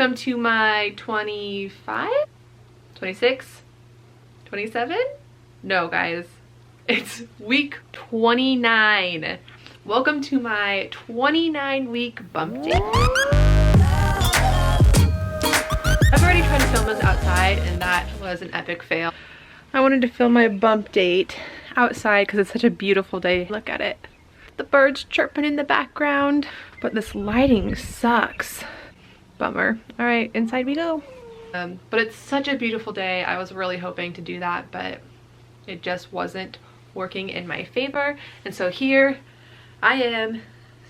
Welcome to my 25, 26, 27? No guys, it's week 29. Welcome to my 29-week bump date. I've already tried to film this outside and that was an epic fail. I wanted to film my bump date outside because it's such a beautiful day. Look at it. The birds chirping in the background, but this lighting sucks. Bummer. All right, inside we go. But it's such a beautiful day. I was really hoping to do that, but it just wasn't working in my favor. And so here I am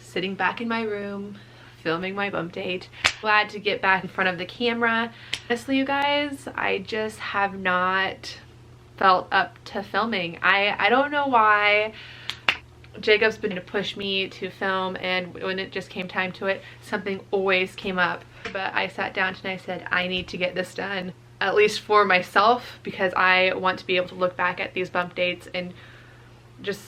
sitting back in my room, filming my bump date. Glad to get back in front of the camera. Honestly, you guys, I just have not felt up to filming. I don't know why. Jacob's been to push me to film, and when it just came time to it, something always came up. But I sat down and I said, I need to get this done, at least for myself, because I want to be able to look back at these bump dates and just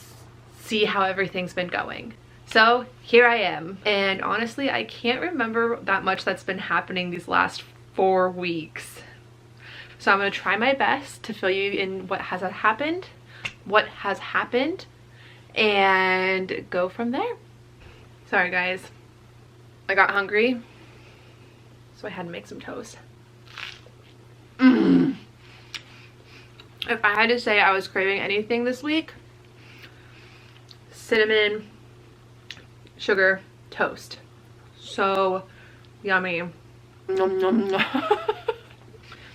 see how everything's been going. So here I am, and honestly I can't remember that much that's been happening these last 4 weeks. So I'm going to try my best to fill you in what has happened, and go from there. Sorry guys, I got hungry, so I had to make some toast. If I had to say I was craving anything this week, cinnamon sugar toast. So yummy. Nom, nom, nom.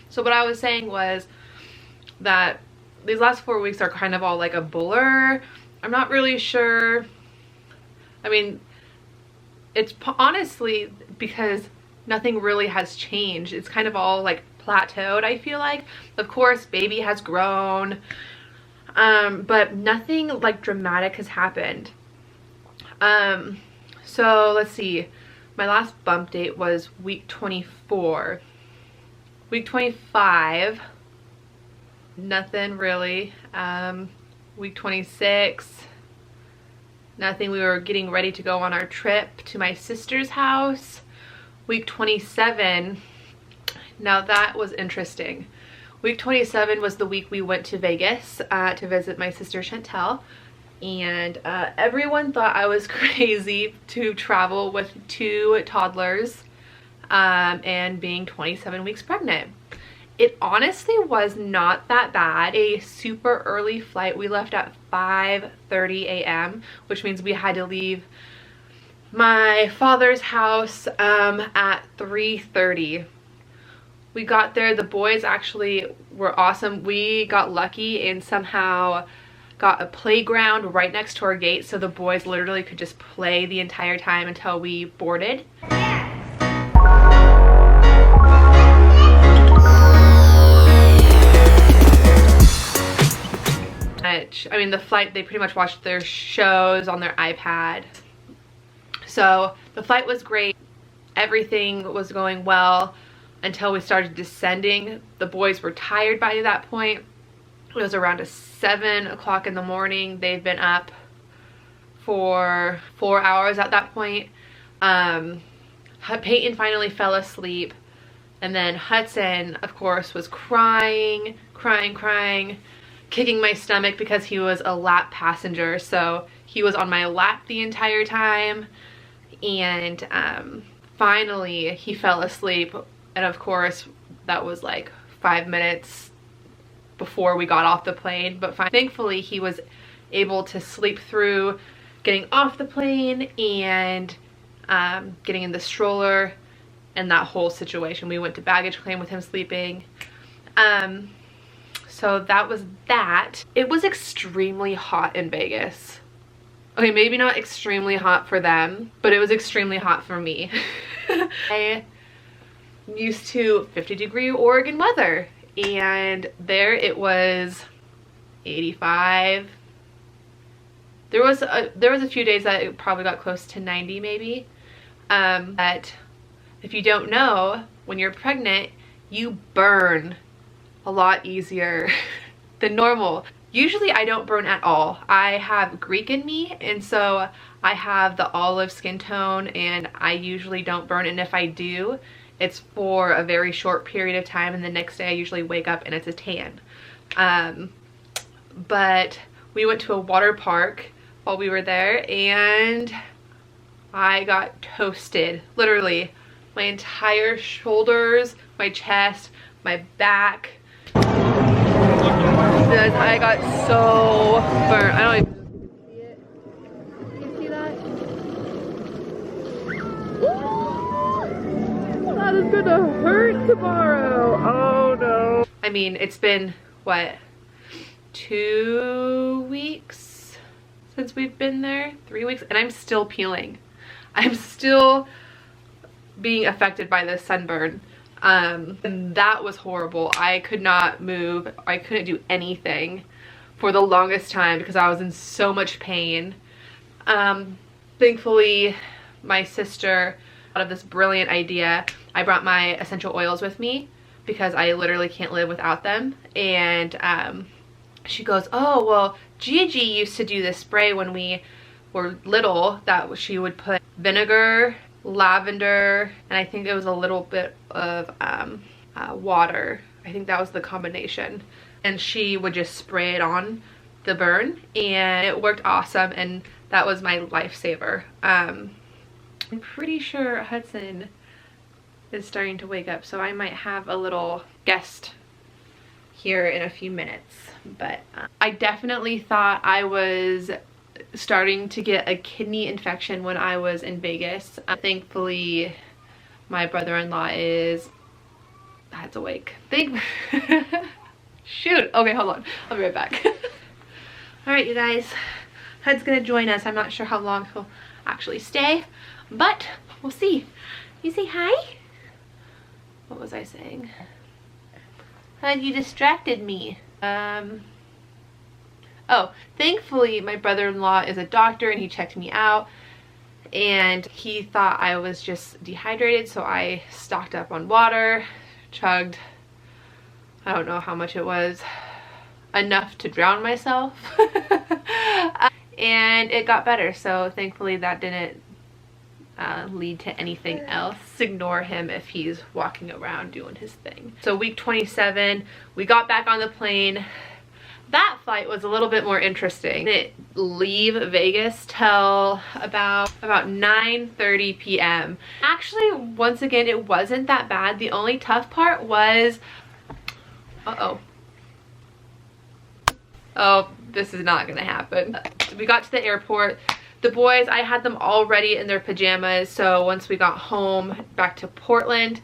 So what I was saying was that these last 4 weeks are kind of all like a blur. I'm not really sure. I mean, it's honestly because nothing really has changed. It's kind of all like plateaued, I feel like. Of course, baby has grown, but nothing like dramatic has happened. So let's see. My last bump date was week 24. Week 25, nothing really. Week 26, nothing. We were getting ready to go on our trip to my sister's house. Week 27, now that was interesting. Week 27 was the week we went to Vegas to visit my sister Chantel, and everyone thought I was crazy to travel with 2 toddlers and being 27 weeks pregnant. It honestly was not that bad. A super early flight. We left at 5:30 a.m., which means we had to leave my father's house at 3:30. We got there. The boys actually were awesome. We got lucky and somehow got a playground right next to our gate, so the boys literally could just play the entire time until we boarded. I mean, the flight, they pretty much watched their shows on their iPad. So the flight was great. Everything was going well until we started descending. The boys were tired by that point. It was around 7 o'clock in the morning. They've been up for 4 hours at that point. Peyton finally fell asleep. And then Hudson, of course, was crying, kicking my stomach because he was a lap passenger. So he was on my lap the entire time. And finally he fell asleep. And of course, that was like 5 minutes before we got off the plane. But thankfully he was able to sleep through getting off the plane and getting in the stroller and that whole situation. We went to baggage claim with him sleeping. So that was that. It was extremely hot in Vegas. Okay, maybe not extremely hot for them, but it was extremely hot for me. I'm used to 50-degree Oregon weather, and there it was 85. There was a few days that it probably got close to 90 maybe. But if you don't know, when you're pregnant, you burn a lot easier than normal. Usually I don't burn at all. I have Greek in me, and so I have the olive skin tone, and I usually don't burn, and if I do, it's for a very short period of time, and the next day I usually wake up and it's a tan. But we went to a water park while we were there, and I got toasted. Literally, my entire shoulders, my chest, my back. I got so burnt. I don't even know if you can see it. Can you see that? That is gonna hurt tomorrow. Oh no. I mean, it's been, what, 2 weeks since we've been there? 3 weeks? And I'm still peeling. I'm still being affected by this sunburn. And that was horrible. I could not move. I couldn't do anything for the longest time because I was in so much pain. Thankfully, my sister thought of this brilliant idea. I brought my essential oils with me because I literally can't live without them. And she goes, oh, well, Gigi used to do this spray when we were little that she would put vinegar, lavender, and I think it was a little bit of water. I think that was the combination. And she would just spray it on the burn, and it worked awesome, and that was my lifesaver. I'm pretty sure Hudson is starting to wake up, so I might have a little guest here in a few minutes. But I definitely thought I was starting to get a kidney infection when I was in Vegas. Thankfully, my brother-in-law is awake. Shoot. Okay, hold on. I'll be right back. All right, you guys. Hud's gonna join us. I'm not sure how long he'll actually stay, but we'll see. You say hi? What was I saying? Hud, you distracted me. Oh, thankfully my brother-in-law is a doctor and he checked me out, and he thought I was just dehydrated, so I stocked up on water, chugged, I don't know how much it was, enough to drown myself. And it got better, so thankfully that didn't lead to anything else. Ignore him if he's walking around doing his thing. So week 27, we got back on the plane. That flight was a little bit more interesting. Didn't leave Vegas till about 9:30 p.m. Actually, once again, it wasn't that bad. The only tough part was, oh, this is not gonna happen. We got to the airport. The boys, I had them all ready in their pajamas, so once we got home back to Portland,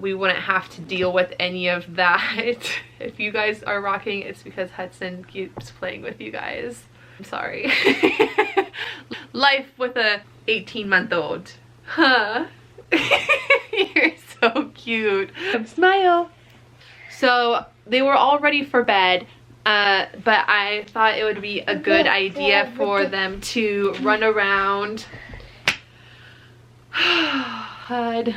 we wouldn't have to deal with any of that. If you guys are rocking, it's because Hudson keeps playing with you guys. I'm sorry. Life with a 18-month-old. Huh? You're so cute. Smile. So they were all ready for bed, but I thought it would be a good idea for them to run around. Hud.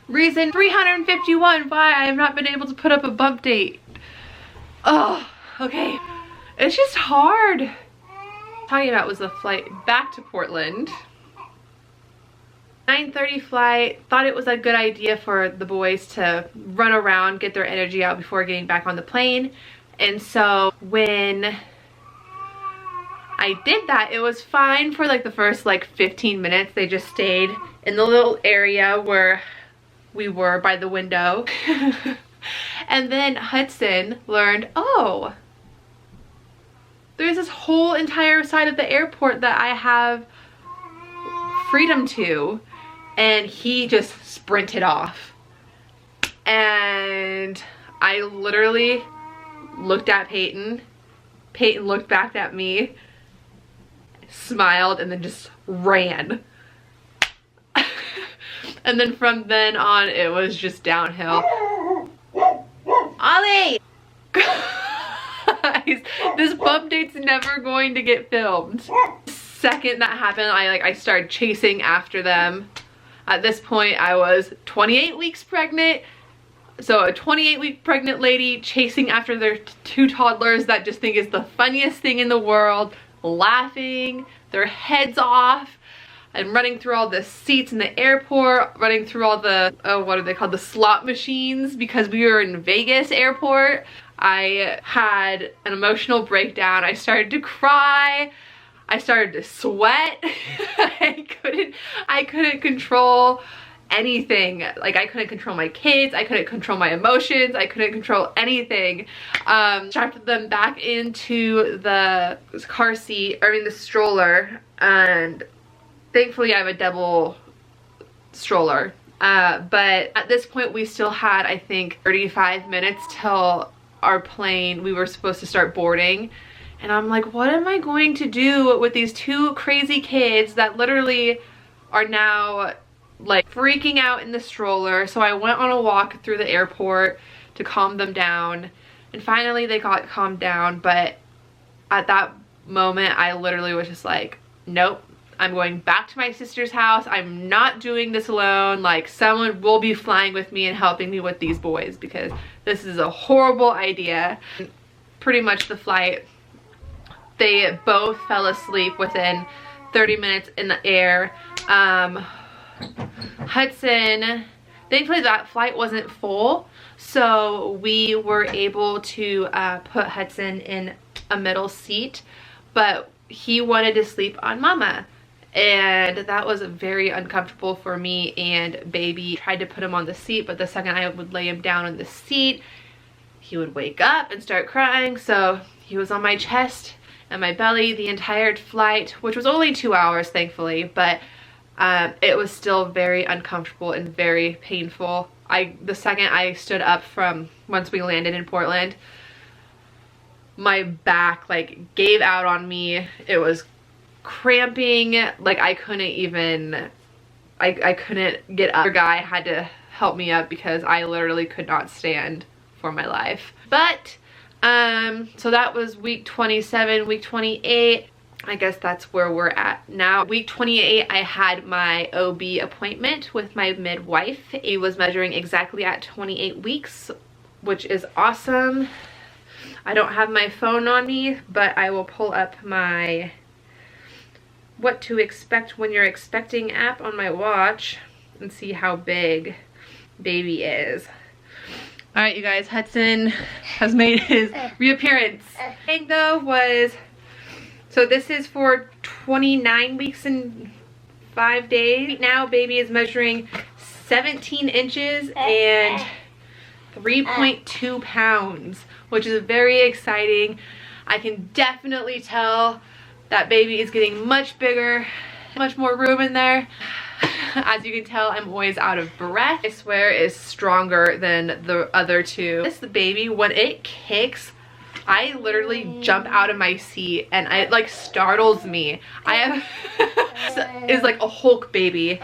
Reason 351 why I have not been able to put up a bump date. Oh, okay. It's just hard. Talking about was the flight back to Portland. 9:30 flight. Thought it was a good idea for the boys to run around, get their energy out before getting back on the plane. And so when I did that, it was fine for like the first like 15 minutes. They just stayed in the little area where we were by the window. And then Hudson learned, oh, there's this whole entire side of the airport that I have freedom to, and he just sprinted off. And I literally looked at Peyton. Peyton looked back at me, smiled, and then just ran. And then from then on, it was just downhill. Ollie! Guys, this bump date's never going to get filmed. The second that happened, I started chasing after them. At this point, I was 28 weeks pregnant. So a 28-week pregnant lady chasing after their two toddlers that just think is the funniest thing in the world, laughing their heads off. I'm running through all the seats in the airport, running through all the, oh, what are they called? The slot machines, because we were in Vegas airport. I had an emotional breakdown. I started to cry. I started to sweat. I couldn't control anything. Like, I couldn't control my kids. I couldn't control my emotions. I couldn't control anything. Strapped them back into the car seat, I mean the stroller, and thankfully I have a double stroller. But at this point we still had, I think, 35 minutes till our plane, we were supposed to start boarding. And I'm like, what am I going to do with these two crazy kids that literally are now like freaking out in the stroller? So I went on a walk through the airport to calm them down, and finally they got calmed down. But at that moment I literally was just like, nope, I'm going back to my sister's house. I'm not doing this alone. Like, someone will be flying with me and helping me with these boys, because this is a horrible idea. Pretty much the flight, they both fell asleep within 30 minutes in the air. Hudson, thankfully that flight wasn't full, so we were able to put Hudson in a middle seat, but he wanted to sleep on mama, and that was very uncomfortable for me and baby. Tried to put him on the seat, but the second I would lay him down on the seat, he would wake up and start crying. So he was on my chest and my belly the entire flight, which was only 2 hours thankfully, but it was still very uncomfortable and very painful. The second I stood up from, once we landed in Portland, my back like gave out on me. It was cramping, like I couldn't even, I couldn't get up. The guy had to help me up because I literally could not stand for my life. But so that was week 27. Week 28, I guess that's where we're at now. Week 28, I had my OB appointment with my midwife. He was measuring exactly at 28 weeks, which is awesome. I don't have my phone on me, but I will pull up my what to expect when you're expecting app on my watch and see how big baby is. All right, you guys, Hudson has made his reappearance. Tango was, so this is for 29 weeks and 5 days. Right now, baby is measuring 17 inches and 3.2 pounds, which is very exciting. I can definitely tell that baby is getting much bigger, much more room in there. As you can tell, I'm always out of breath. I swear is stronger than the other two. This baby, when it kicks, I literally jump out of my seat and it like startles me. I have is like a Hulk baby.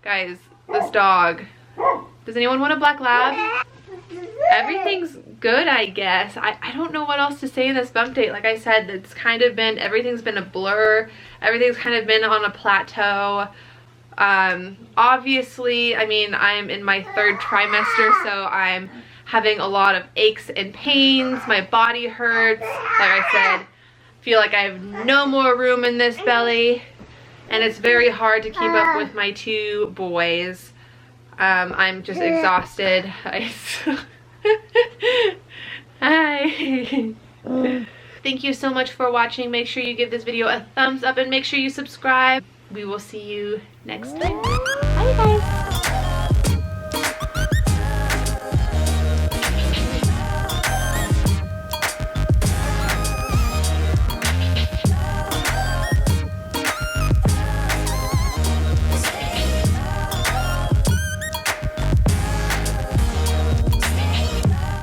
Guys, this dog. Does anyone want a black lab? Everything's good, I guess. I don't know what else to say in this bump date. Like I said, it's kind of been, everything's been a blur. Everything's kind of been on a plateau. Obviously, I mean, I'm in my 3rd trimester, so I'm having a lot of aches and pains. My body hurts. Like I said, feel like I have no more room in this belly, and it's very hard to keep up with my 2 boys. I'm just exhausted. Hi. Thank you so much for watching. Make sure you give this video a thumbs up and make sure you subscribe. We will see you next time. Bye guys.